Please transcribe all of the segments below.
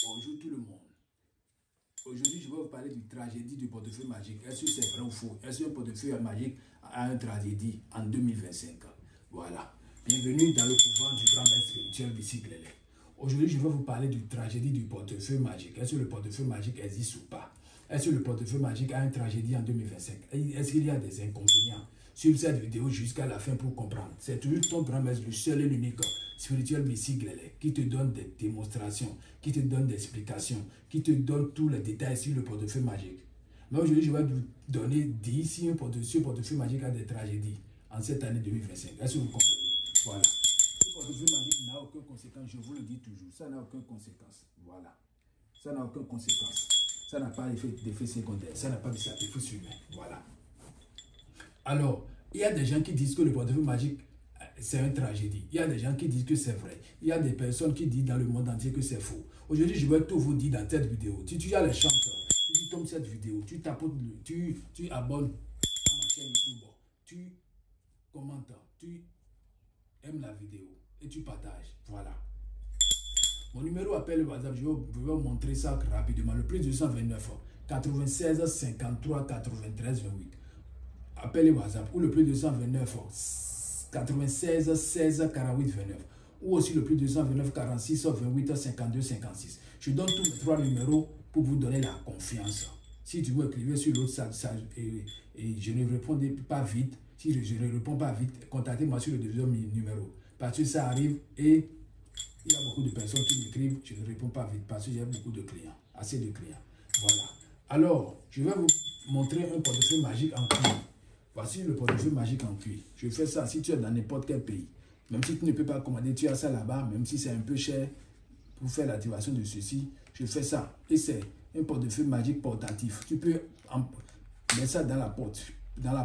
Bonjour tout le monde. Aujourd'hui, je vais vous parler du tragédie du portefeuille magique. Est-ce que c'est vrai ou faux? Est-ce qu'un portefeuille magique a une tragédie en 2025? Voilà. Bienvenue dans le pouvoir du grand maître spirituel Bicycle. Aujourd'hui, je vais vous parler du tragédie du portefeuille magique. Est-ce que le portefeuille magique existe ou pas? Est-ce que le portefeuille magique a une tragédie en 2025? Est-ce qu'il y a des inconvénients? Suivez cette vidéo jusqu'à la fin pour comprendre. C'est toujours ton grand maître, le seul et l'unique spirituel Bicycle, qui te donne des démonstrations, qui te donne des explications, qui te donne tous les détails sur le portefeuille magique. Mais aujourd'hui, je vais vous donner 10 si un portefeuille magique a des tragédies en cette année 2025. Est-ce que vous comprenez? Voilà. Ce portefeuille magique n'a aucune conséquence, je vous le dis toujours. Ça n'a aucune conséquence. Voilà. Ça n'a aucune conséquence. Ça n'a pas d'effet secondaire. Ça n'a pas de sacrifice humain. Voilà. Alors, il y a des gens qui disent que le portefeuille magique, c'est une tragédie. Il y a des gens qui disent que c'est vrai. Il y a des personnes qui disent dans le monde entier que c'est faux. Aujourd'hui, je vais tout vous dire dans cette vidéo. Si tu as les chances, tu tombes cette vidéo, tu tapotes, tu abonnes à ma chaîne YouTube, tu commentes, tu aimes la vidéo et tu partages. Voilà. Mon numéro appel WhatsApp, je vais vous montrer ça rapidement. Le plus 229 96 53 93 28. Appelez WhatsApp ou le plus 229 96 16 48 29 ou aussi le plus 229 46 28 52 56. Je donne tous les trois numéros pour vous donner la confiance. Si tu veux écrire sur l'autre et je ne réponds pas vite, si je ne réponds pas vite, contactez-moi sur le deuxième numéro. Parce que ça arrive et il y a beaucoup de personnes qui m'écrivent, je ne réponds pas vite parce que j'ai beaucoup de clients, assez de clients. Voilà. Alors, je vais vous montrer un portefeuille magique en cuir. Voici le portefeuille magique en cuir. Je fais ça si tu es dans n'importe quel pays. Même si tu ne peux pas commander, tu as ça là-bas, même si c'est un peu cher pour faire l'activation de ceci, je fais ça. Et c'est un portefeuille magique portatif. Tu peux mettre ça dans la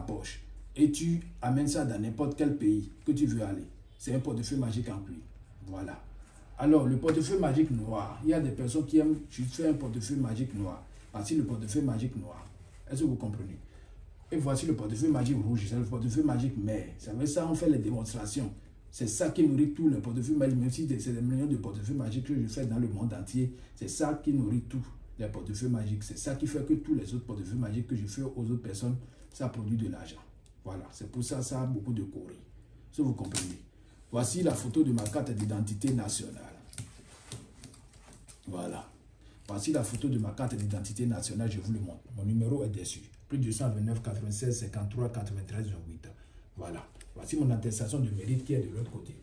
poche, et tu amènes ça dans n'importe quel pays que tu veux aller. C'est un portefeuille magique en cuir. Voilà. Alors, le portefeuille magique noir, il y a des personnes qui aiment, je fais un portefeuille magique noir. Voici le portefeuille magique noir. Est-ce que vous comprenez? Et voici le portefeuille magique rouge, c'est le portefeuille magique mer. Ça veut dire ça, on fait les démonstrations. C'est ça qui nourrit tout le portefeuille magique, même si c'est des millions de portefeuilles magiques que je fais dans le monde entier. C'est ça qui nourrit tous les portefeuilles magiques. C'est ça qui fait que tous les autres portefeuilles magiques que je fais aux autres personnes, ça produit de l'argent. Voilà, c'est pour ça que ça a beaucoup de courrier. Si vous comprenez. Voici la photo de ma carte d'identité nationale. Voilà. Voici la photo de ma carte d'identité nationale, je vous le montre. Mon numéro est dessus. Plus 229 96 53 93 28. Voilà. Voici mon attestation de mérite qui est de l'autre côté.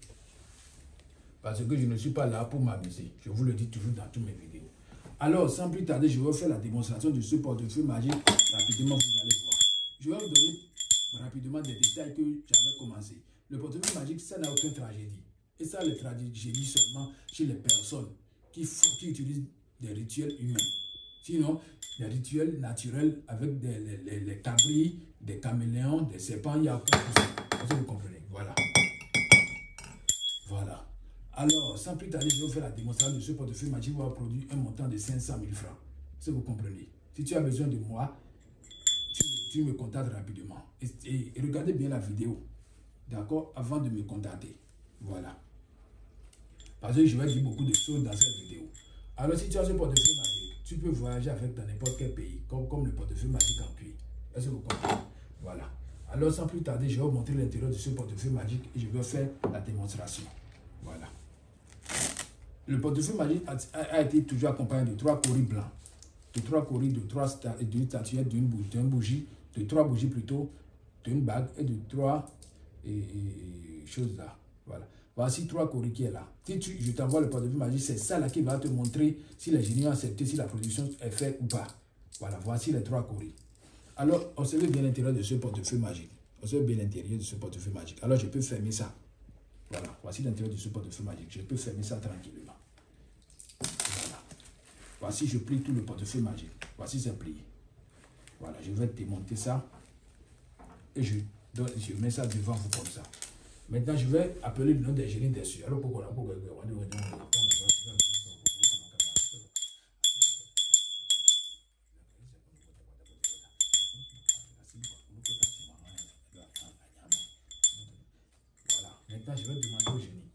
Parce que je ne suis pas là pour m'amuser. Je vous le dis toujours dans toutes mes vidéos. Alors, sans plus tarder, je vais faire la démonstration de ce portefeuille magique. Rapidement, vous allez voir. Je vais vous donner rapidement des détails que j'avais commencé. Le portefeuille magique, ça n'a aucune tragédie. Et ça, les tragédies seulement chez les personnes qui utilisent des rituels humains. Sinon, des rituels naturels avec les cabris, des caméléons, des serpents, il n'y a aucun souci. Est-ce que vous comprenez? Voilà. Voilà. Alors, sans plus tarder, je vais vous faire la démonstration de ce portefeuille magique qui va produire un montant de 500 000 francs. Est-ce que vous comprenez? Si tu as besoin de moi, tu me contactes rapidement. Et regardez bien la vidéo. D'accord? Avant de me contacter. Voilà. Parce que je vais dire beaucoup de choses dans cette vidéo. Alors, si tu as ce portefeuille magique, tu peux voyager avec dans n'importe quel pays, comme le portefeuille magique en cuir. Est-ce que vous comprenez? Voilà. Alors, sans plus tarder, je vais vous montrer l'intérieur de ce portefeuille magique et je vais faire la démonstration. Voilà. Le portefeuille magique a été toujours accompagné de 3 coris blancs, de 3 coris, de 3 statuettes, d'une bougie, de 3 bougies plutôt, d'une bague et de 3 choses là. Voilà. Voici 3 coris qui est là. Si je t'envoie le portefeuille magique, c'est ça là qui va te montrer si les génies ont accepté, si la production est faite ou pas. Voilà, voici les 3 coris. Alors, observez bien l'intérieur de ce portefeuille magique. Observez bien l'intérieur de ce portefeuille magique. Alors, je peux fermer ça. Voilà, voici l'intérieur de ce portefeuille magique. Je peux fermer ça tranquillement. Voilà. Voici, je plie tout le portefeuille magique. Voici, c'est plié. Voilà, je vais démonter ça. Et je mets ça devant vous comme ça. Maintenant, je vais appeler le nom des génies dessus. Alors, pourquoi voilà. Maintenant, je vais demander au génie.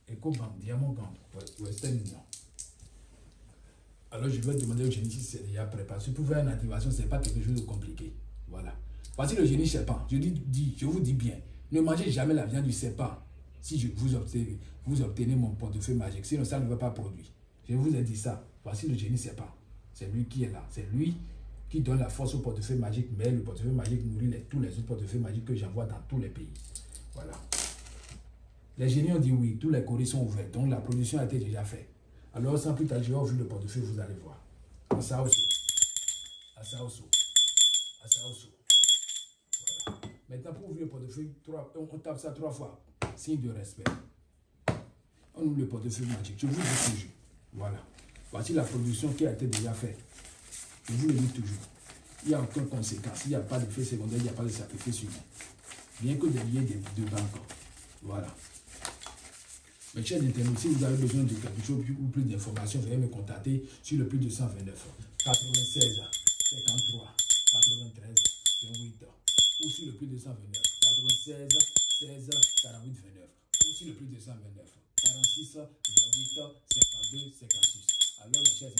EcoBank, Diamond Bank, Western Union. Alors je vais demander au génie si c'est déjà prêt. Parce que pour faire une activation, ce n'est pas quelque chose de compliqué. Voilà. Voici le génie serpent. Je vous dis bien, ne mangez jamais la viande du serpent si vous obtenez mon portefeuille magique. Sinon, ça ne va pas produire. Je vous ai dit ça. Voici le génie serpent. C'est lui qui est là. C'est lui qui donne la force au portefeuille magique. Mais le portefeuille magique nourrit tous les autres portefeuilles magiques que j'envoie dans tous les pays. Voilà. Les génies ont dit oui. Tous les courriers sont ouverts. Donc la production a été déjà faite. Alors, sans plus tarder, je vais ouvrir le portefeuille, vous allez voir. Asaoso. Asaoso. Asaoso. Voilà. Maintenant, pour ouvrir le portefeuille, on tape ça 3 fois. Signe de respect. On ouvre le portefeuille magique. Je vous le dis toujours. Voilà. Voici la production qui a été déjà faite. Je vous le dis toujours. Il n'y a aucune conséquence. Il n'y a pas d'effet secondaire, il n'y a pas de sacrifice humain. Bien que des liens de banque. Voilà. Mes chers internautes, si vous avez besoin de quelque chose ou plus d'informations, veuillez me contacter sur le plus 229 96 53 93 28 ou sur le plus 229 96 16 48 29 ou sur le plus 229 46 28 52 56. Alors mes chers